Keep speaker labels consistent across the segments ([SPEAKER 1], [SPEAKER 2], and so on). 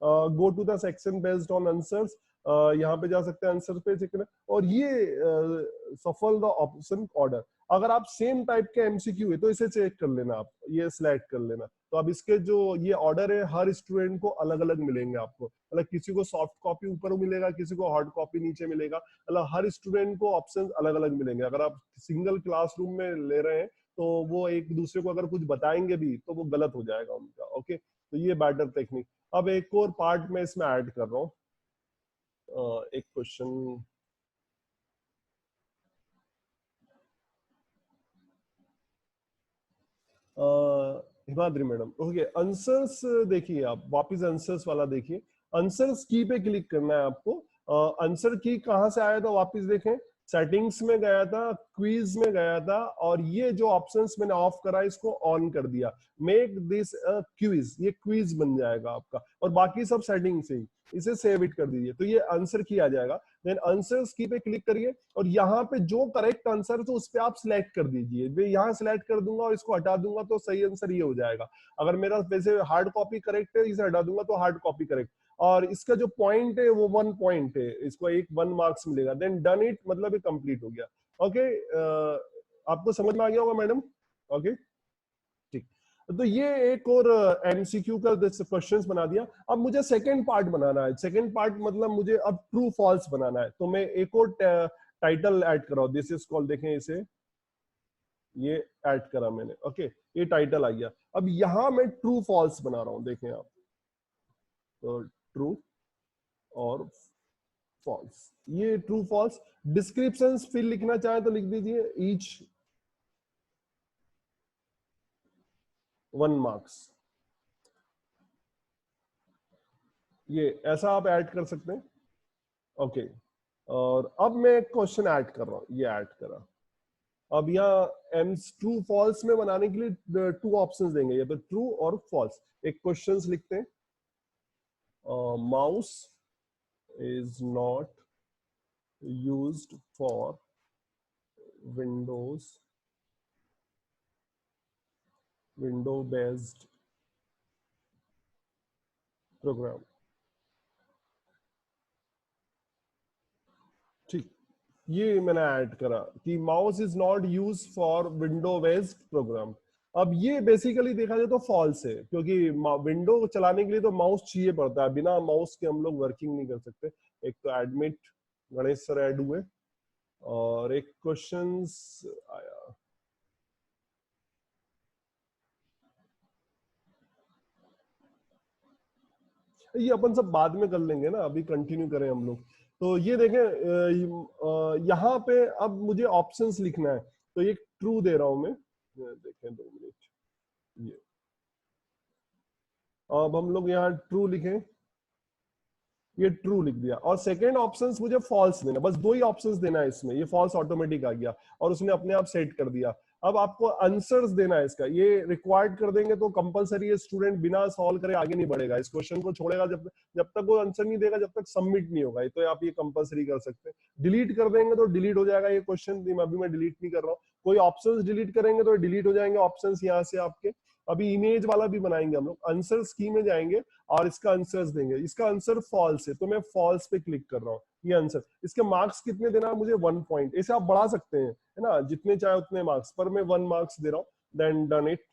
[SPEAKER 1] Go to the section based on answers, यहाँ पे जा सकते हैं आंसर पे चेक करें, और ये सफल द ऑप्शन ऑर्डर। अगर आप सेम टाइप के एमसीक्यू है तो इसे चेक कर लेना, आप ये सिलेक्ट कर लेना। तो अब इसके जो ये ऑर्डर है हर स्टूडेंट को अलग अलग मिलेंगे आपको, मतलब किसी को सॉफ्ट कॉपी ऊपर मिलेगा, किसी को हार्ड कॉपी नीचे मिलेगा, मतलब हर स्टूडेंट को ऑप्शन अलग अलग मिलेंगे। अगर आप सिंगल क्लासरूम में ले रहे हैं तो वो एक दूसरे को अगर कुछ बताएंगे भी तो वो गलत हो जाएगा उनका। ओके, तो ये बैटर टेक्निक। अब एक और पार्ट में इसमें ऐड कर रहा हूँ, एक question. Himadri madam, okay, answers देखिए, आप वापस आंसर्स वाला देखिए, आंसर्स की पे क्लिक करना है आपको। आंसर की कहां से आया था वापस देखें, सेटिंग्स में गया था, क्विज में गया था, और ये जो ऑप्शंस मैंने ऑफ करा इसको ऑन कर दिया, मेक दिस अ क्विज, ये क्विज बन जाएगा आपका, और बाकी सब सेटिंग से ही। इसे सेव इट कर दीजिए, तो ये आंसर की आ जाएगा। देन आंसर्स की पे क्लिक करिए, और यहाँ पे जो करेक्ट आंसर है तो उस पे आप सिलेक्ट कर दीजिए। मैं यहाँ सिलेक्ट कर दूंगा और इसको हटा दूंगा तो सही आंसर ये हो जाएगा। अगर मेरा वैसे हार्ड कॉपी करेक्ट है, इसे हटा दूंगा तो हार्ड कॉपी करेक्ट, और इसका जो पॉइंट है वो 1 पॉइंट है, इसको 1 मार्क्स मिलेगा। देन डन इट, मतलब ये कंप्लीट हो गया। ओके, आपको समझ में आ गया होगा मैडम? ओके, ठीक। तो ये एक और एमसीक्यू का क्वेश्चंस बना दिया। अब मुझे सेकंड पार्ट बनाना है। सेकंड पार्ट मतलब मुझे अब ट्रू फॉल्स बनाना है, तो मैं एक और टाइटल ऐड कर रहा हूं, दिस इज कॉल्ड, देखें इसे, ये ऐड करा मैंने। ओके, ये टाइटल आ गया। अब यहां मैं ट्रू फॉल्स बना रहा हूं, देखें आप, तो ट्रू और फॉल्स, ये ट्रू फॉल्स। डिस्क्रिप्शन फिर लिखना चाहे तो लिख दीजिए, ईच 1 मार्क्स, ये ऐसा आप ऐड कर सकते हैं। ओके, और अब मैं एक क्वेश्चन ऐड कर रहा हूं, ये ऐड करा। अब यहाँ एम ट्रू फॉल्स में बनाने के लिए 2 ऑप्शंस देंगे, ये तो ट्रू और फॉल्स। एक क्वेश्चंस लिखते हैं, mouse is not used for window based program. ठीक, ये मैंने ऐड करा कि mouse is not use for window based program. अब ये बेसिकली देखा जाए तो फॉल्स है, क्योंकि विंडो चलाने के लिए तो माउस चाहिए पड़ता है, बिना माउस के हम लोग वर्किंग नहीं कर सकते। एक तो एडमिट गणेश सर ऐड हुए, और एक क्वेश्चंस आया, ये अपन सब बाद में कर लेंगे ना, अभी कंटिन्यू करें हम लोग। तो ये देखें, यहाँ पे अब मुझे ऑप्शंस लिखना है, तो ये ट्रू दे रहा हूं मैं, देखें 2 मिनट, ये अब हम लोग यहाँ ट्रू लिखें, ये ट्रू लिख दिया, और सेकेंड ऑप्शंस मुझे फॉल्स देना, बस 2 ही ऑप्शंस देना है इसमें, ये फॉल्स ऑटोमेटिक आ गया और उसने अपने आप सेट कर दिया। अब आपको आंसर्स देना है इसका, ये रिक्वायर्ड कर देंगे तो कंपलसरी है, स्टूडेंट बिना सॉल्व करे आगे नहीं बढ़ेगा, इस क्वेश्चन को छोड़ेगा जब जब तक वो आंसर नहीं देगा, जब तक सबमिट नहीं होगा। तो आप ये कंपलसरी कर सकते हैं। डिलीट कर देंगे तो डिलीट हो जाएगा ये क्वेश्चन, अभी मैं डिलीट नहीं कर रहा हूँ। कोई ऑप्शंस डिलीट करेंगे तो डिलीट हो जाएंगे ऑप्शंस यहाँ से आपके। अभी इमेज वाला भी बनाएंगे हम लोग, आंसर की में जाएंगे और इसका आंसर्स देंगे। इसका आंसर फॉल्स है तो मैं फॉल्स पे क्लिक कर रहा हूँ, ये आंसर। इसके मार्क्स कितने देना है मुझे? 1 पॉइंट। ऐसे आप बढ़ा सकते हैं, है ना, जितने चाहे उतने मार्क्स, पर मैं 1 मार्क्स दे रहा हूँ। देन डन इट,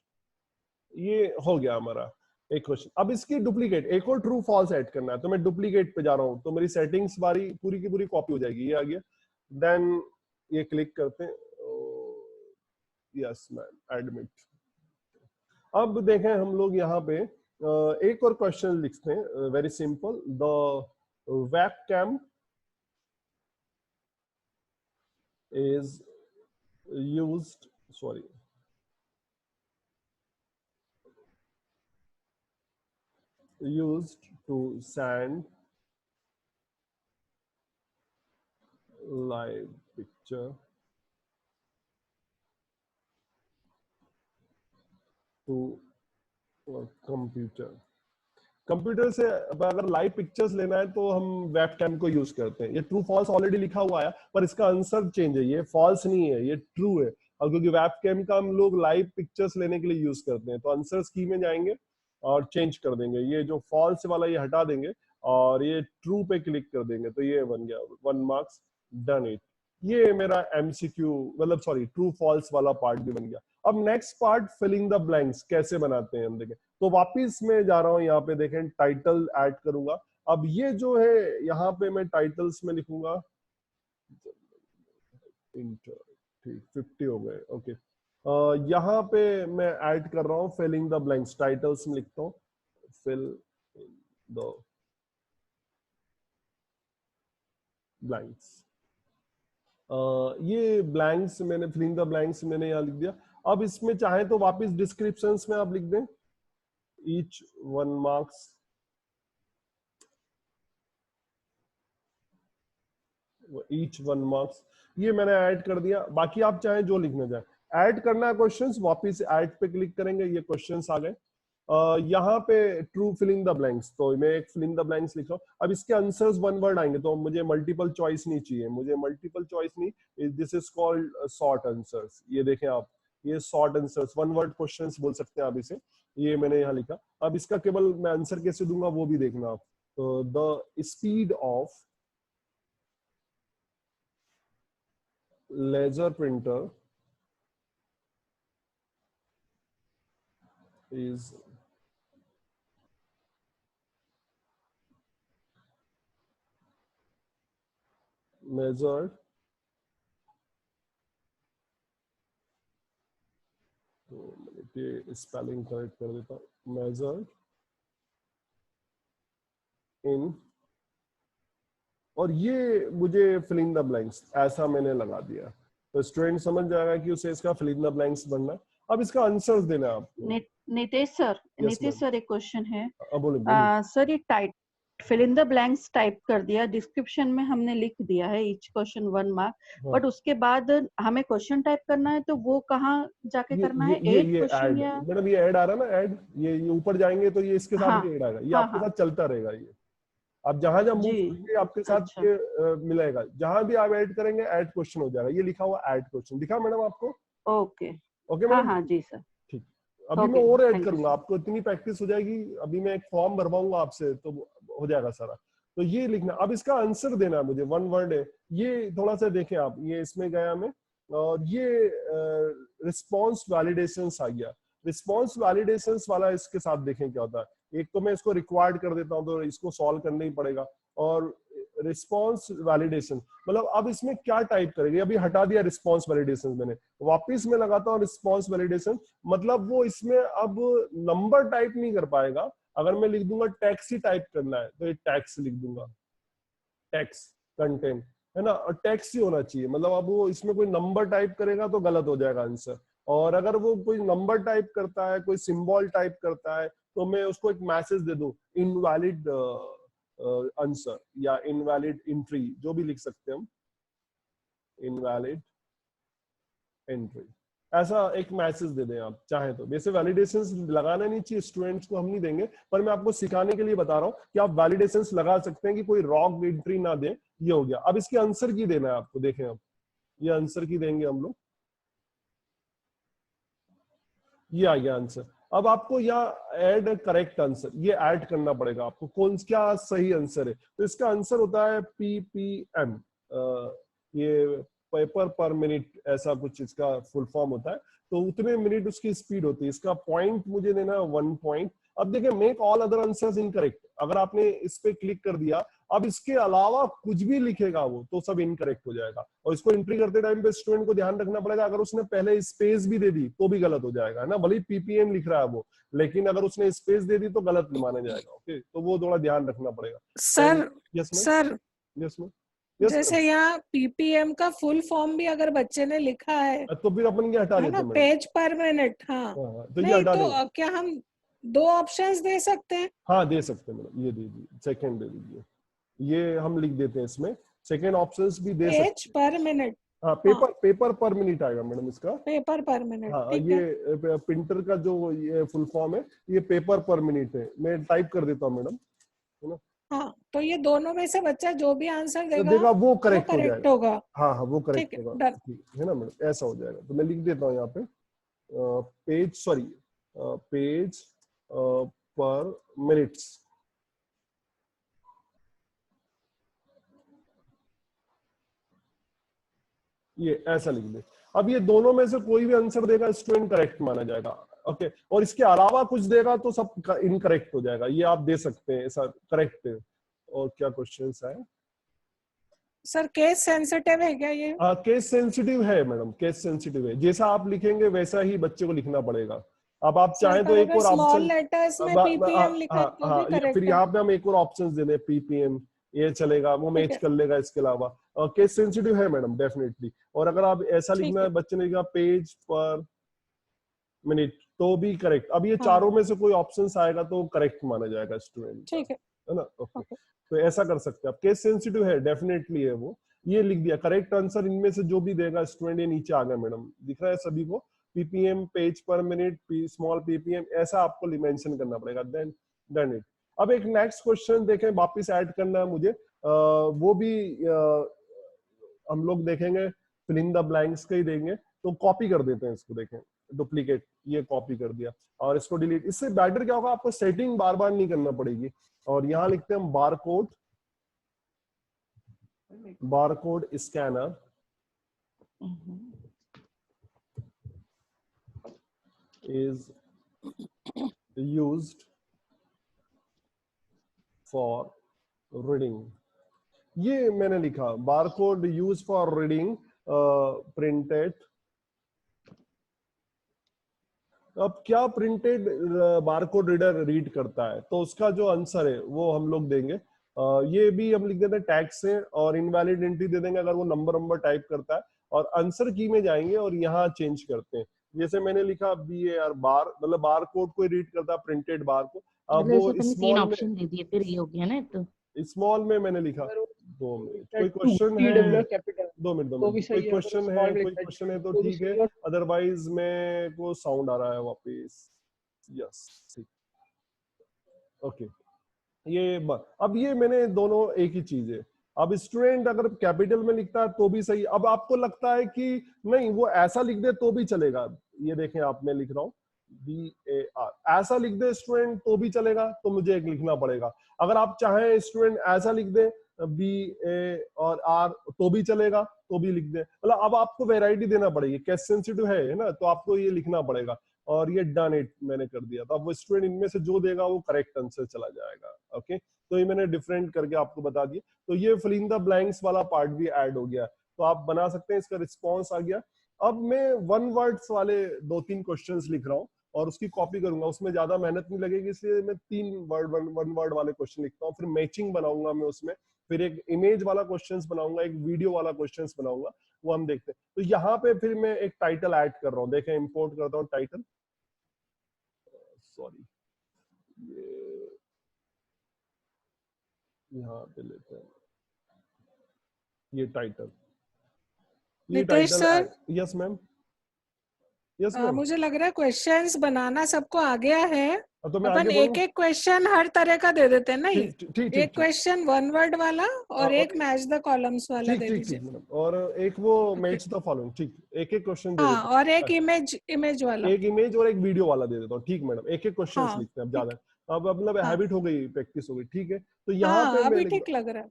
[SPEAKER 1] ये हो गया हमारा एक क्वेश्चन। अब इसकी डुप्लीकेट एक और ट्रू फॉल्स ऐड करना है, तो मैं डुप्लीकेट पे जा रहा हूँ, तो मेरी सेटिंग्स बारी पूरी की पूरी कॉपी हो जाएगी, ये आ गया। देन ये क्लिक करते हैं, यस मैम, एडमिट। अब देखें हम लोग यहाँ पे एक और क्वेश्चन लिखते हैं, very simple, the webcam is used, sorry, used to send live picture to computer. Computer से अगर लाइव पिक्चर्स लेना है तो हम वेबकैम को यूज करते हैं। ये ट्रू फॉल्स ऑलरेडी लिखा हुआ है, पर इसका आंसर चेंज है, ये फॉल्स नहीं है, ये ट्रू है। और क्योंकि वेबकैम का हम लोग लाइव पिक्चर्स लेने के लिए यूज करते हैं, तो आंसर की में जाएंगे, और चेंज कर देंगे, ये जो फॉल्स वाला ये हटा देंगे और ये ट्रू पे क्लिक कर देंगे, तो ये बन गया 1 मार्क्स, डन इट। ये मेरा एमसीक्यू मतलब सॉरी ट्रू फॉल्स वाला पार्ट भी बन गया। अब next part filling the blanks कैसे बनाते हैं हम देखें। तो वापिस मैं जा रहा हूँ यहाँ पे, देखें टाइटल ऐड करूंगा। अब ये जो है यहाँ पे मैं टाइटल्स में लिखूंगा, ठीक 50 हो गए, ओके। यहाँ पे मैं ऐड कर रहा हूँ फिलिंग द ब्लैंक्स, टाइटल्स में लिखता हूँ फिल द ब्लैंक्स। ये ब्लैंक्स मैंने फिलिंग द ब्लैंक्स मैंने यहाँ लिख दिया। अब इसमें चाहे तो वापस डिस्क्रिप्शंस में आप लिख दें ईच 1 मार्क्स, ईच 1 मार्क्स, ये मैंने ऐड कर दिया। बाकी आप चाहे जो लिखना चाहे, ऐड करना है क्वेश्चंस, वापस ऐड पे क्लिक करेंगे, ये क्वेश्चंस आ गए। यहाँ पे ट्रू फिलिंग द ब्लैंक्स, तो मैं एक फिलिंग द ब्लैंक्स लिख रहा हूँ। अब इसके आंसर्स 1 वर्ड आएंगे, तो मुझे मल्टीपल चॉइस नहीं चाहिए, मुझे मल्टीपल चॉइस नहीं, this is called short answers. ये देखें आप, ये शॉर्ट आंसर्स 1 वर्ड क्वेश्चंस बोल सकते हैं आप इसे, ये मैंने यहाँ लिखा। अब इसका केवल मैं आंसर कैसे दूंगा वो भी देखना आप। तो the speed of laser printer is measured, तो ये स्पेलिंग करेक्ट कर देता हूँ, measured in, और ये मुझे फिलिंग द ब्लैंक्स ऐसा मैंने लगा दिया, तो स्टूडेंट समझ जाएगा कि उसे इसका फिलिंग द ब्लैंक्स बनना है। अब इसका आंसर्स देना है आपको।
[SPEAKER 2] Nitesh sir,
[SPEAKER 1] Yes,
[SPEAKER 2] Nitesh
[SPEAKER 1] ma'am.
[SPEAKER 2] Sir एक क्वेश्चन है।
[SPEAKER 1] बोलिए।
[SPEAKER 2] सर ये type fill in the blanks type कर दिया, डिस्क्रिप्शन में हमने लिख दिया है ईच क्वेश्चन 1 मार्क,
[SPEAKER 1] हाँ।
[SPEAKER 2] बट उसके बाद हमें क्वेश्चन टाइप करना है, तो वो कहाँ जाके करना है?
[SPEAKER 1] ये
[SPEAKER 2] ऐड क्वेश्चन
[SPEAKER 1] ऐड,
[SPEAKER 2] या
[SPEAKER 1] मैडम ये ऐड आ रहा है ना, ऐड, ये ऊपर जाएंगे तो ये इसके साथ
[SPEAKER 2] हाँ
[SPEAKER 1] भी ऐड आएगा, ये
[SPEAKER 2] हाँ
[SPEAKER 1] आपके
[SPEAKER 2] हाँ
[SPEAKER 1] साथ चलता रहेगा। ये आप जहां जहां मूव
[SPEAKER 2] जी,
[SPEAKER 1] करेंगे आपके साथ
[SPEAKER 2] अच्छा
[SPEAKER 1] ये मिलेगा, जहां भी आप ऐड करेंगे ऐड क्वेश्चन हो जाएगा। ये लिखा हुआ ऐड क्वेश्चन दिखा मैडम आपको?
[SPEAKER 2] ओके,
[SPEAKER 1] ओके
[SPEAKER 2] हाँ
[SPEAKER 1] मैडम,
[SPEAKER 2] हाँ जी सर,
[SPEAKER 1] ठीक। अभी मैं
[SPEAKER 2] ओके
[SPEAKER 1] और ऐड
[SPEAKER 2] थैंक यू
[SPEAKER 1] करूंगा,
[SPEAKER 2] सर।
[SPEAKER 1] आपको इतनी प्रैक्टिस हो जाएगी। अभी मैं एक फॉर्म भरवाऊंगा आपसे, तो हो जाएगा सारा। तो ये लिखना, अब इसका आंसर देना है मुझे, 1 वर्ड है ये, थोड़ा सा देखें आप, ये इसमें गया मैं, और ये रिस्पॉन्स वैलिडेशंस आ गया। रिस्पॉन्स वैलिडेशंस वाला इसके साथ देखें क्या होता है। एक तो मैं इसको रिक्वायर्ड कर देता हूँ, तो इसको सॉल्व करना ही पड़ेगा। और रिस्पॉन्स वैलिडेशन मतलब अब इसमें क्या टाइप करेंगे, अभी हटा दिया रिस्पॉन्स वैलिडेशन मैंने, वापिस में लगाता हूँ रिस्पॉन्स वैलिडेशन, मतलब वो इसमें अब नंबर टाइप नहीं कर पाएगा। अगर मैं लिख दूंगा टैक्स ही टाइप करना है, तो ये टैक्स लिख दूंगा, टैक्स कंटेंट, है ना, और टैक्स ही होना चाहिए। मतलब अब वो इसमें कोई नंबर टाइप करेगा तो गलत हो जाएगा आंसर, और अगर वो कोई नंबर टाइप करता है, कोई सिंबल टाइप करता है, तो मैं उसको एक मैसेज दे दूं, इनवैलिड आंसर या इनवैलिड एंट्री, जो भी लिख सकते हैं हम, इनवैलिड एंट्री, ऐसा एक मैसेज दे दें आप चाहे तो। वैसे वैलिडेशंस लगाना नहीं चाहिए, स्टूडेंट्स को हम नहीं देंगे, पर मैं आपको सिखाने के लिए बता रहा हूँ कि आप वैलिडेशंस लगा सकते हैं कि कोई रॉन्ग एंट्री ना दे। ये हो गया। अब इसके आंसर की देना है आपको, देखें अब ये आंसर की देंगे हम लोग, ये आ गया आंसर। अब आपको यहाँ ऐड करेक्ट आंसर, ये ऐड करना पड़ेगा आपको, कौन क्या सही आंसर है। तो इसका आंसर होता है PPM, ये पेपर पर मिनट, ऐसा कुछ इसका फुल फॉर्म होता है। तो उतने मिनट उसकी स्पीड होती है। इसका पॉइंट मुझे देना है 1 पॉइंट। अब देखिए, make all other answers incorrect, अगर आपने इस पे क्लिक कर दिया, अब इसके अलावा कुछ भी लिखेगा वो तो सब इनकरेक्ट हो जाएगा। और इसको एंट्री करते टाइम पे स्टूडेंट को ध्यान रखना पड़ेगा, अगर उसने पहले स्पेस भी दे दी तो भी गलत हो जाएगा, है ना, भले ही PPM लिख रहा है वो, लेकिन अगर उसने स्पेस दे दी तो गलत माना जाएगा। ओके, तो वो थोड़ा ध्यान रखना पड़ेगा।
[SPEAKER 3] Sir
[SPEAKER 1] yes ma'am,
[SPEAKER 3] sir
[SPEAKER 1] yes ma'am,
[SPEAKER 3] जैसे यहाँ PPM का फुल फॉर्म भी अगर बच्चे ने लिखा है
[SPEAKER 1] तो फिर अपन ये हटा
[SPEAKER 3] है
[SPEAKER 1] देते
[SPEAKER 3] ना,
[SPEAKER 1] हैं मैडम।
[SPEAKER 3] पेज पर मिनट, हाँ
[SPEAKER 1] हाँ, तो ये
[SPEAKER 3] नहीं
[SPEAKER 1] हटा
[SPEAKER 3] तो
[SPEAKER 1] देंगे।
[SPEAKER 3] क्या हम 2 ऑप्शंस दे सकते हैं?
[SPEAKER 1] हाँ दे सकते हैं मैडम, ये दे दीजिए, सेकंड दे दीजिए, ये हम लिख देते हैं इसमें, सेकंड ऑप्शंस भी दे सकते
[SPEAKER 3] पेज पर मिनट,
[SPEAKER 1] हैं। हाँ, पेपर पर मिनट आएगा मैडम इसका।
[SPEAKER 3] पेपर पर मिनट,
[SPEAKER 1] हाँ,
[SPEAKER 3] ठीक है।
[SPEAKER 1] ये प्रिंटर का जो ये फुल फॉर्म है, ये पेपर पर मिनट है। मैं टाइप कर देता हूँ मैडम, है ना।
[SPEAKER 3] हाँ, तो ये दोनों में से बच्चा जो भी आंसर
[SPEAKER 1] तो
[SPEAKER 3] देगा
[SPEAKER 1] देखा वो
[SPEAKER 3] वो
[SPEAKER 1] करेक्ट हो
[SPEAKER 3] करेक्ट
[SPEAKER 1] जाएगा।
[SPEAKER 3] होगा।
[SPEAKER 1] हाँ हाँ, वो
[SPEAKER 3] ठीक
[SPEAKER 1] करेक्ट
[SPEAKER 3] है,
[SPEAKER 1] होगा,
[SPEAKER 3] डन।
[SPEAKER 1] ठीक है ना मैडम, ऐसा हो जाएगा। तो मैं लिख देता हूँ यहाँ पे पेज, सॉरी पेज पर मिनट्स। ये ऐसा लिख दे। अब ये दोनों में से कोई भी आंसर देगा स्टूडेंट करेक्ट माना जाएगा। ओके, और इसके अलावा कुछ देगा तो सब इनकरेक्ट हो जाएगा। ये आप दे सकते हैं, ऐसा करेक्ट है। और क्या क्वेश्चन है
[SPEAKER 3] सर? केस सेंसिटिव है क्या ये?
[SPEAKER 1] केस सेंसिटिव है मैडम, केस सेंसिटिव है। जैसा आप लिखेंगे वैसा ही बच्चे को लिखना पड़ेगा। अब आप चाहें तो एक और
[SPEAKER 3] स्मॉल
[SPEAKER 1] ऑप्शन,
[SPEAKER 3] लेटर्स में पीपीएम लिखा तो भी
[SPEAKER 1] या
[SPEAKER 3] करेक्ट
[SPEAKER 1] फिर
[SPEAKER 3] है?
[SPEAKER 1] यहाँ पे हम एक और ऑप्शन दे दें, पीपीएम, ये चलेगा, वो मैच कर लेगा। इसके अलावा केस सेंसिटिव है मैडम डेफिनेटली। और अगर आप ऐसा लिखना है, बच्चे ने लिखा पेज पर मिनट, तो भी करेक्ट। अब ये चारों में से कोई ऑप्शन आएगा तो करेक्ट माना जाएगा स्टूडेंट,
[SPEAKER 3] ठीक
[SPEAKER 1] है ना? ओके, तो ऐसा कर सकते हैं आप। केस सेंसिटिव है डेफिनेटली है वो। ये लिख दिया करेक्ट आंसर इनमें से जो भी देगा स्टूडेंट। ये नीचे आ गया मैडम, दिख रहा है सभी को? पीपीएम, पेज पर मिनट, स्मॉल पीपीएम, ऐसा आपको मेंशन करना पड़ेगा। Then done it. अब एक नेक्स्ट क्वेश्चन देखें, वापस ऐड करना है मुझे, वो भी हम लोग देखेंगे, फिल इन द ब्लैंक्स का ही देंगे। तो कॉपी कर देते हैं इसको, देखें डुप्लीकेट, ये कॉपी कर दिया और इसको डिलीट। इससे बेटर क्या होगा, आपको सेटिंग बार बार नहीं करना पड़ेगी। और यहाँ लिखते हैं barcode, barcode scanner is used for reading। ये मैंने लिखा barcode use for reading printed. अब क्या प्रिंटेड बारकोड रीडर रीड करता है, तो उसका जो आंसर है वो हम लोग देंगे। ये भी हम लिख देते हैं टैग से, और इनवैलिड एंट्री दे देंगे अगर वो नंबर टाइप करता है। और आंसर की में जाएंगे और यहाँ चेंज करते हैं। जैसे मैंने लिखा BAR, बार मतलब बार कोड को रीड करता है, प्रिंटेड बार को। अब वो
[SPEAKER 4] तीन ऑप्शन दे दिए, फिर ये हो गया ना। तो
[SPEAKER 1] स्मॉल में मैंने लिखा 2 मिनट। कोई क्वेश्चन है? 2 मिनट कोई क्वेश्चन है? कोई क्वेश्चन है तो ठीक है, अदरवाइज में को साउंड आ रहा है वापस। यस, ठीक, ओके। ये अब ये मैंने दोनों एक ही चीज है। अब स्टूडेंट अगर कैपिटल में लिखता है तो भी सही। अब आपको लगता है कि नहीं वो ऐसा लिख दे तो भी चलेगा, ये देखें आप, मैं लिख रहा हूँ BAR, ऐसा लिख दे स्टूडेंट तो भी चलेगा, तो मुझे एक लिखना पड़ेगा। अगर आप चाहें स्टूडेंट ऐसा लिख दे BA और R तो भी चलेगा, तो भी लिख दे। मतलब अब आपको वैरायटी देना पड़ेगी, केस सेंसिटिव है ना, तो आपको ये लिखना पड़ेगा। और ये डन इट मैंने कर दिया। तो अब वो स्टूडेंट इनमें से जो देगा वो करेक्ट आंसर चला जाएगा। ओके, तो ये मैंने डिफरेंट करके आपको बता दिया। तो ये फिल इन द ब्लैंक्स वाला पार्ट भी ऐड हो गया, तो आप बना सकते हैं। इसका रिस्पॉन्स आ गया। अब मैं 1 वर्ड्स वाले 2-3 क्वेश्चंस लिख रहा हूँ और उसकी कॉपी करूंगा। उसमें ज्यादा मेहनत नहीं लगेगी, इसलिए मैं 3 वर्ड 1 वर्ड वाले क्वेश्चन लिखता हूँ। फिर मैचिंग बनाऊंगा मैं उसमें, फिर एक इमेज वाला क्वेश्चंस बनाऊंगा, एक वीडियो वाला क्वेश्चंस बनाऊंगा, वो हम देखते हैं। तो यहाँ पे फिर मैं एक टाइटल ऐड कर रहा हूँ। देखें, इंपोर्ट करता हूँ टाइटल, सॉरी, ये यहाँ पे लेते हैं ये टाइटल। ये
[SPEAKER 3] Nitesh
[SPEAKER 1] title,
[SPEAKER 3] sir,
[SPEAKER 1] yes ma'am, yes ma'am.
[SPEAKER 3] मुझे लग रहा है क्वेश्चंस बनाना सबको आ गया है।
[SPEAKER 1] तो मैं
[SPEAKER 3] अपन
[SPEAKER 1] आगे
[SPEAKER 3] एक एक क्वेश्चन हर तरह का दे देते हैं ना। एक क्वेश्चन 1 वर्ड वाला और एक मैच द कॉलम्स वाला दे दीजिए।
[SPEAKER 1] मैडम, और एक वो मैच द फॉलोइंग। ठीक, एक एक क्वेश्चन दे देता हूं।
[SPEAKER 3] और एक इमेज वाला,
[SPEAKER 1] एक इमेज और एक वीडियो वाला दे देता हूँ। ठीक मैडम, एक एक क्वेश्चंस लिखते हैं अब ज्यादा। अब मतलब हैबिट हो गई, प्रैक्टिस हो गई। ठीक है, तो यहाँ पे
[SPEAKER 3] अभी ठीक लग रहा है।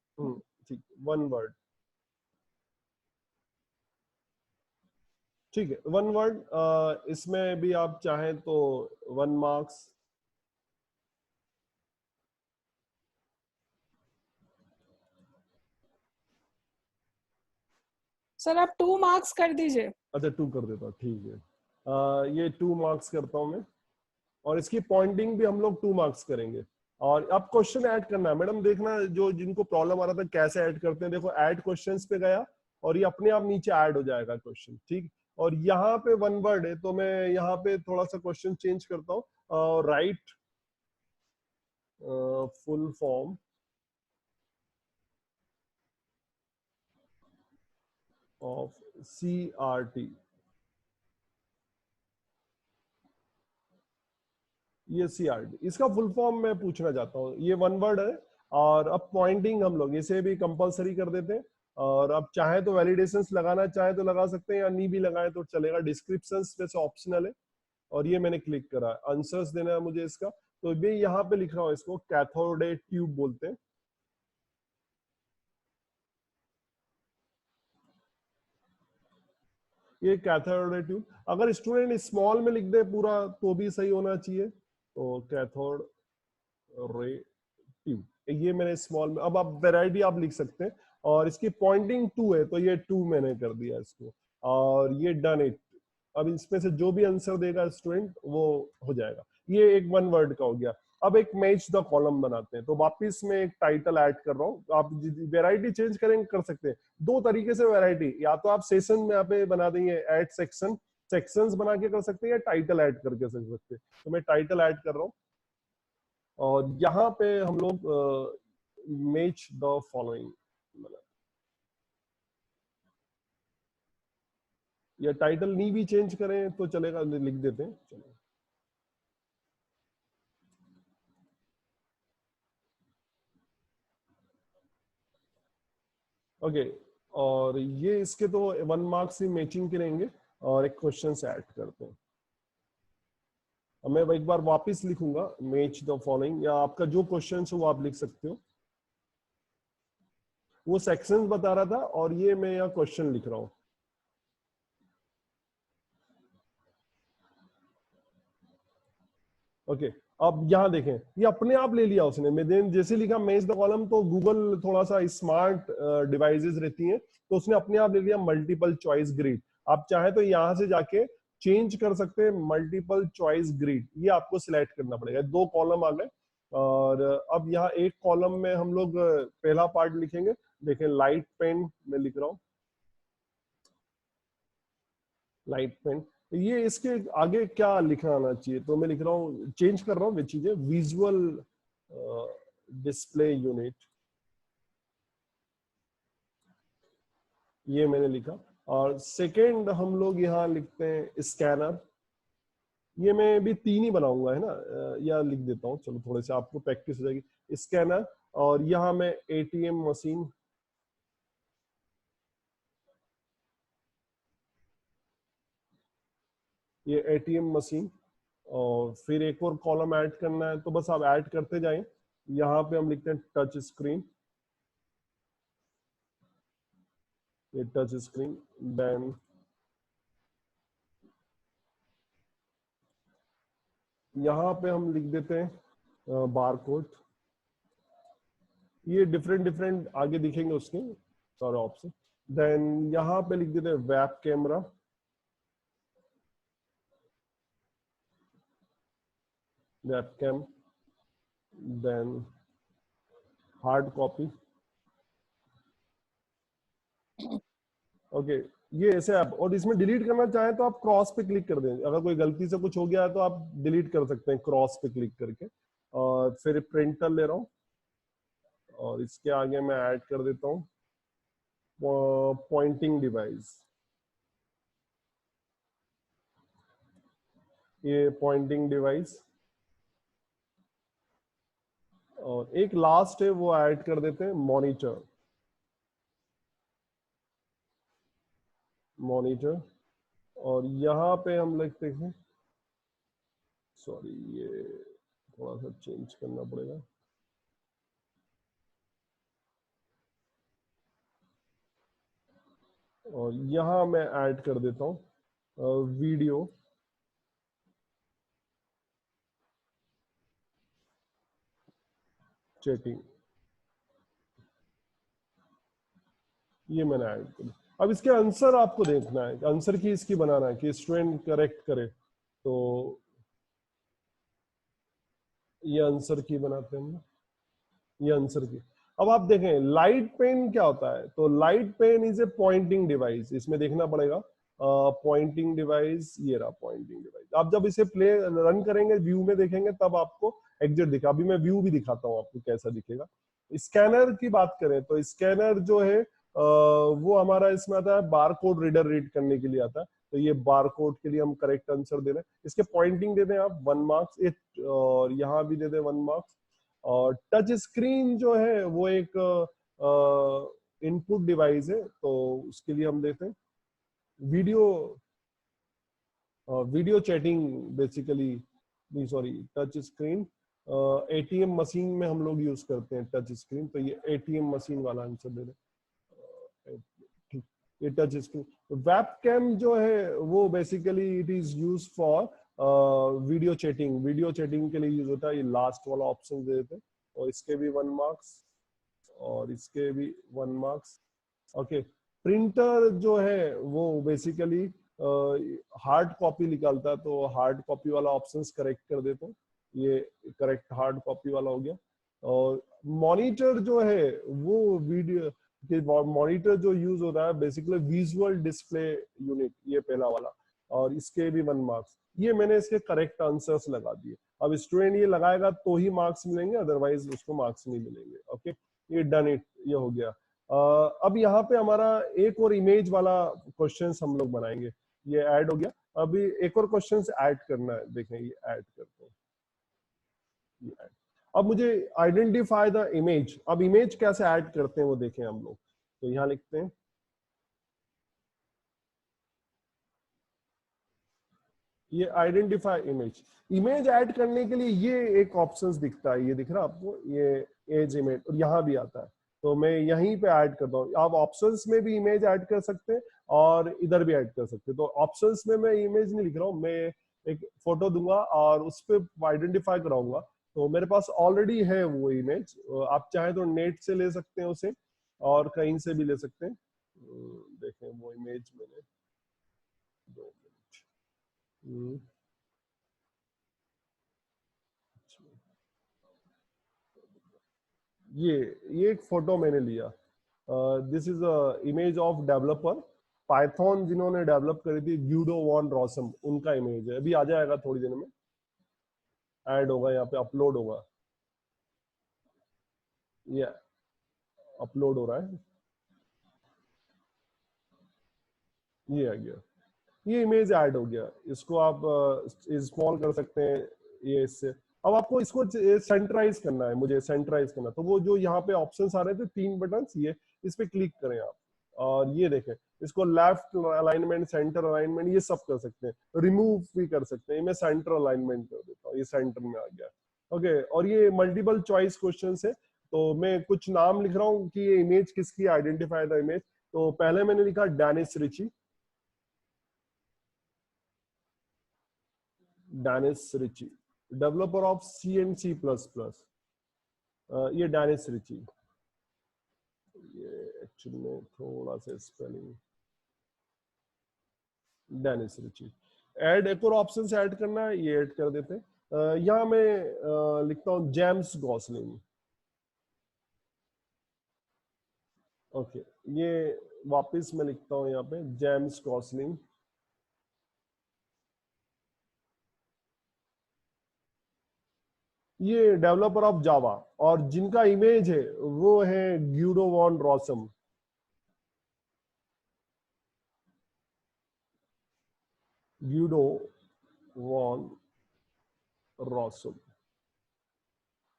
[SPEAKER 1] ठीक, 1 वर्ड, ठीक है, 1 वर्ड। इसमें भी आप चाहें तो 1 मार्क्स।
[SPEAKER 3] सर आप 2 मार्क्स कर दीजिए।
[SPEAKER 1] अच्छा, 2 कर देता हूँ, ठीक है। ये 2 मार्क्स करता हूँ मैं, और इसकी पॉइंटिंग भी हम लोग 2 मार्क्स करेंगे। और अब क्वेश्चन ऐड करना है मैडम। देखना जो जिनको प्रॉब्लम आ रहा था कैसे ऐड करते हैं, देखो ऐड क्वेश्चंस पे गया और ये अपने आप नीचे ऐड हो जाएगा क्वेश्चन। ठीक, और यहाँ पे 1 वर्ड है तो मैं यहाँ पे थोड़ा सा क्वेश्चन चेंज करता हूँ। Right full form of CRT। ये CRT, इसका फुल फॉर्म मैं पूछना चाहता हूँ। ये 1 वर्ड है। और अब पॉइंटिंग हम लोग इसे भी कंपलसरी कर देते हैं। और अब चाहे तो वैलिडेशंस लगाना चाहे तो लगा सकते हैं, या नहीं भी लगाए तो चलेगा। डिस्क्रिप्शंस वैसे ऑप्शनल है। और ये मैंने क्लिक करा, आंसर्स देना है मुझे इसका। तो मैं यहाँ पे लिख रहा हूँ, इसको कैथोड रे ट्यूब बोलते हैं। ये कैथोड रे ट्यूब, अगर स्टूडेंट स्मॉल में लिख दे पूरा तो भी सही होना चाहिए। तो कैथोड रे ट्यूब, ये मैंने स्मॉल में, अब आप वैरायटी आप लिख सकते हैं। और इसकी पॉइंटिंग 2 है तो ये 2 मैंने कर दिया इसको, और ये डन इट। अब इसमें से जो भी आंसर देगा स्टूडेंट वो हो जाएगा। ये एक 1 वर्ड का हो गया। अब एक मैच द कॉलम बनाते हैं, तो वापस में एक टाइटल ऐड कर रहा हूँ। आप वैरायटी चेंज करेंगे कर सकते हैं दो तरीके से वैरायटी, या तो आप सेशन में यहाँ पे बना देंगे ऐड सेक्शन, सेक्शंस बना के कर सकते हैं, या टाइटल ऐड करके कर सकते हैं। तो मैं टाइटल ऐड कर रहा हूँ, और यहाँ पे हम लोग मैच द फॉलोइंग, या टाइटल नहीं भी चेंज करें तो चलेगा, लिख देते हैं। चलो ओके, और ये इसके तो 1 मार्क्स ही मैचिंग के रहेंगे, और एक क्वेश्चन से ऐड करते हैं। अब मैं एक बार वापस लिखूंगा मैच द फॉलोइंग, या आपका जो क्वेश्चन है वो आप लिख सकते हो। वो सेक्शंस बता रहा था, और ये मैं यहाँ क्वेश्चन लिख रहा हूँ। ओके, अब यहाँ देखें, ये अपने आप ले लिया उसने। मैं जैसे लिखा मैच द कॉलम, तो गूगल थोड़ा सा स्मार्ट डिवाइसेस रहती हैं, तो उसने अपने आप ले लिया मल्टीपल चॉइस ग्रिड। आप चाहे तो यहाँ से जाके चेंज कर सकते हैं मल्टीपल चॉइस ग्रिड, ये आपको सिलेक्ट करना पड़ेगा। 2 कॉलम आ गए, और अब यहाँ एक कॉलम में हम लोग पहला पार्ट लिखेंगे। देखें, लाइट पेन में लिख रहा हूँ, लाइट पेन। ये इसके आगे क्या लिखा आना चाहिए, तो मैं लिख रहा हूँ, चेंज कर रहा हूँ वे चीजें, विजुअल डिस्प्ले यूनिट, ये मैंने लिखा। और सेकेंड हम लोग यहाँ लिखते हैं स्कैनर, ये मैं भी 3 ही बनाऊंगा, है ना, या लिख देता हूँ, चलो थोड़े से आपको प्रैक्टिस हो जाएगी। स्कैनर, और यहाँ मैं एटीएम मशीन, ये एटीएम मशीन। और फिर एक और कॉलम ऐड करना है, तो बस आप ऐड करते जाएं। यहाँ पे हम लिखते हैं टच स्क्रीन, ये टच स्क्रीन। देन यहाँ पे हम लिख देते हैं बारकोड। ये डिफरेंट डिफरेंट आगे दिखेंगे उसके सारे ऑप्शन। देन यहाँ पे लिख देते हैं web camera, web cam. Then hard copy. Okay, ये ऐसे आप, और इसमें डिलीट करना चाहें तो आप क्रॉस पे क्लिक कर दें। अगर कोई गलती से कुछ हो गया है तो आप डिलीट कर सकते हैं क्रॉस पे क्लिक करके। और फिर प्रिंटर ले रहा हूँ, और इसके आगे मैं ऐड कर देता हूँ पॉइंटिंग डिवाइस, ये पॉइंटिंग डिवाइस। और एक लास्ट है वो ऐड कर देते हैं मॉनिटर, मॉनिटर। और यहाँ पे हम लिखते हैं, सॉरी ये थोड़ा सा चेंज करना पड़ेगा, और यहाँ मैं ऐड कर देता हूँ वीडियो, चैटिंग, ये मैंने ऐड कर दिया। अब इसके आंसर आपको देखना है, आंसर की इसकी बनाना है कि स्टूडेंट करेक्ट करे। तो ये आंसर की बनाते हैं हम, ये आंसर की। अब आप देखें लाइट पेन क्या होता है, तो light pen is a pointing device, इसमें देखना पड़ेगा पॉइंटिंग डिवाइस, ये रहा पॉइंटिंग डिवाइस। आप जब इसे प्ले रन करेंगे, व्यू में देखेंगे, तब आपको एग्जैक्ट दिखा। अभी मैं व्यू भी दिखाता हूँ आपको कैसा दिखेगा। स्कैनर की बात करें तो स्कैनर जो है वो हमारा इसमें आता है बार कोड रीडर रीड करने के लिए आता है। तो ये बार कोड के लिए हम करेक्ट आंसर दे रहे हैं। इसके पॉइंटिंग दे दें आप 1 मार्क्स, और यहाँ भी दे दें 1 मार्क्स। और टच स्क्रीन जो है वो एक इनपुट डिवाइस है, तो उसके लिए हम देते हैं video, video chatting basically, sorry touch screen ATM machine में हम लोग यूज करते हैं टच स्क्रीन, तो ये एटीएम मशीन वाला आंसर दे रहे। ठीक, ये टच स्क्रीन। वेबकैम जो है वो basically it is use for video chatting, video chatting के लिए यूज होता है। ये लास्ट वाला ऑप्शन दे देते हैं, और इसके भी 1 मार्क्स और इसके भी 1 मार्क्स। ओके, प्रिंटर जो है वो बेसिकली हार्ड कॉपी निकालता है, तो हार्ड कॉपी वाला ऑप्शंस करेक्ट कर देते हैं, ये करेक्ट हार्ड कॉपी वाला हो गया। और मॉनिटर जो है वो वीडियो मॉनिटर जो यूज होता है बेसिकली विजुअल डिस्प्ले यूनिट, ये पहला वाला, और इसके भी 1 मार्क्स। ये मैंने इसके करेक्ट आंसर्स लगा दिए। अब स्टूडेंट ये लगाएगा तो ही मार्क्स मिलेंगे, अदरवाइज उसको मार्क्स नहीं मिलेंगे। ओके, ये डन इट, ये हो गया। अब यहाँ पे हमारा एक और इमेज वाला क्वेश्चन हम लोग बनाएंगे, ये ऐड हो गया। अभी एक और क्वेश्चन ऐड करना है, देखें ये ऐड करते हैं, ये ऐड। अब मुझे आइडेंटिफाई द इमेज, अब इमेज कैसे ऐड करते हैं वो देखें हम लोग। तो यहाँ लिखते हैं ये आइडेंटिफाई इमेज। इमेज ऐड करने के लिए ये एक ऑप्शंस दिखता है, ये दिख रहा है आपको, ये एज इमेज, और यहाँ भी आता है, तो मैं यहीं पे ऐड करता हूँ। आप ऑप्शंस में भी इमेज ऐड कर सकते हैं और इधर भी ऐड कर सकते हैं। तो ऑप्शंस में मैं इमेज नहीं लिख रहा हूँ, मैं एक फोटो दूंगा और उस पर आइडेंटिफाई कराऊंगा। तो मेरे पास ऑलरेडी है वो इमेज, आप चाहे तो नेट से ले सकते हैं उसे और कहीं से भी ले सकते हैं। देखें वो इमेज मैंने 2 मिनट, ये एक फोटो मैंने लिया। This is a image of developer Python जिन्होंने डेवलप करी थी, ग्यूडो वॉन रॉसम, उनका इमेज है। अभी आ जाएगा थोड़ी देर में, ऐड होगा, यहाँ पे अपलोड होगा, ये अपलोड हो रहा है, ये आ गया, ये इमेज ऐड हो गया। इसको आप स्मॉल कर सकते हैं ये इससे। अब आपको इसको सेंटराइज करना है, मुझे सेंटराइज करना, तो वो जो यहाँ पे ऑप्शंस आ रहे थे 3 बटन, ये इस पे क्लिक करें आप, और ये देखें इसको लेफ्ट अलाइनमेंट, सेंटर अलाइनमेंट, ये सब कर सकते हैं, रिमूव भी कर सकते हैं। मैं सेंटर अलाइनमेंट कर देता हूँ, ये सेंटर में आ गया। ओके, और ये मल्टीपल चॉइस क्वेश्चन है, तो मैं कुछ नाम लिख रहा हूँ कि ये इमेज किसकी, आइडेंटिफाई द इमेज। तो पहले मैंने लिखा Dennis Ritchie, Dennis Ritchie developer of C and C++, ये डेनिस रिची, ये एक्चुअली में थोड़ा सा स्पेलिंग, डेनिस रिची। ऐड एक और ऑप्शन से ऐड करना है, ये ऐड कर देते हैं। यहाँ मैं लिखता हूँ जेम्स गॉसलिन। ओके, ये वापस मैं लिखता हूँ यहाँ पे जेम्स गॉसलिन। ये डेवलपर ऑफ जावा, और जिनका इमेज है वो है ग्यूडो वॉन रॉसम। ग्यूडो वॉन रॉसम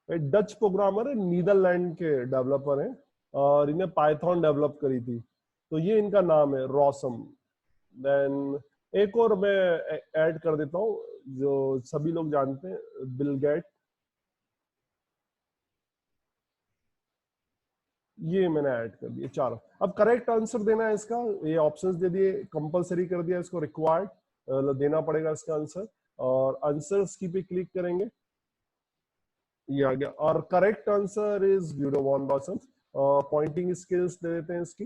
[SPEAKER 1] डच प्रोग्रामर है, नीदरलैंड के डेवलपर हैं, और इन्हें पाइथन डेवलप करी थी, तो ये इनका नाम है रॉसम। देन एक और मैं ऐड कर देता हूँ जो सभी लोग जानते हैं, बिल गेट। ये मैंने ऐड कर दिए 4। अब करेक्ट आंसर देना है इसका, ये ऑप्शंस दे दिए, कंपलसरी कर दिया इसको, रिक्वायर्ड देना पड़ेगा इसका आंसर, और आंसर्स की पे क्लिक करेंगे, ये आ गया। और correct answer is Guido van Rossum. Pointing skills दे देते हैं इसकी,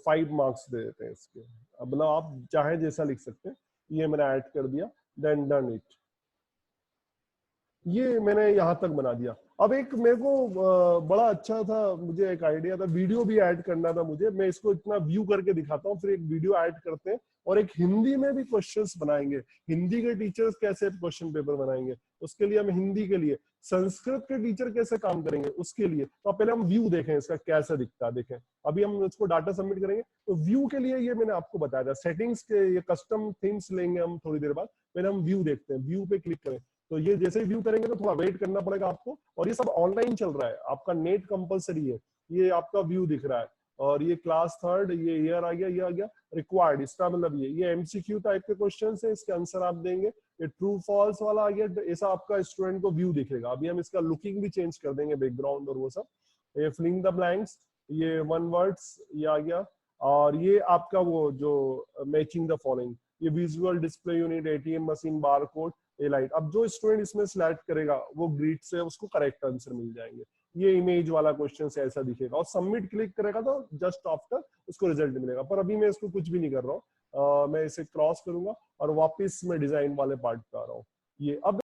[SPEAKER 1] 5 मार्क्स दे देते हैं इसके। अब ना आप चाहे जैसा लिख सकते हैं, ये मैंने ऐड कर दिया, देन डन इट, ये मैंने यहाँ तक बना दिया। अब एक मेरे को बड़ा अच्छा था, मुझे एक आइडिया था, वीडियो भी ऐड करना था मुझे। मैं इसको इतना व्यू करके दिखाता हूँ, फिर एक वीडियो ऐड करते हैं, और एक हिंदी में भी क्वेश्चंस बनाएंगे। हिंदी के टीचर्स कैसे क्वेश्चन पेपर बनाएंगे, उसके लिए हम हिंदी के लिए, संस्कृत के टीचर कैसे काम करेंगे उसके लिए। तो पहले हम व्यू देखें इसका कैसा दिखता है, देखें। अभी हम इसको डाटा सबमिट करेंगे, तो व्यू के लिए ये मैंने आपको बताया था, सेटिंग्स के ये कस्टम थीम्स लेंगे हम थोड़ी देर बाद। पहले हम व्यू देखते हैं, व्यू पे क्लिक करें, तो ये जैसे ही व्यू करेंगे तो थोड़ा वेट करना पड़ेगा आपको, और ये सब ऑनलाइन चल रहा है, आपका नेट कंपलसरी है। ये आपका व्यू दिख रहा है, और ये क्लास थर्ड, ये ईयर आ गया, ये आ गया रिक्वायर्ड, इसका मतलब ये एमसीक्यू टाइप के क्वेश्चन है, इसके आंसर आप देंगे। ये ट्रू फॉल्स वाला आ गया, ऐसा आपका स्टूडेंट को व्यू दिखेगा। अभी हम इसका लुकिंग भी चेंज कर देंगे, बैकग्राउंड और वो सब। ये फिलिंग द ब्लैंक्स, ये वन वर्ड्स ये आ गया, और ये आपका वो जो मैचिंग द फॉलोइंग, ये visual display unit, ATM machine, bar code, a light. अब जो स्टूडेंट इसमें सिलेक्ट करेगा वो ग्रिड से उसको करेक्ट आंसर मिल जाएंगे। ये इमेज वाला क्वेश्चन से ऐसा दिखेगा, और सबमिट क्लिक करेगा तो जस्ट आफ्टर उसको रिजल्ट मिलेगा। पर अभी मैं इसको कुछ भी नहीं कर रहा हूँ, मैं इसे क्रॉस करूंगा और वापस मैं डिजाइन वाले पार्ट पे आ रहा हूँ। ये अब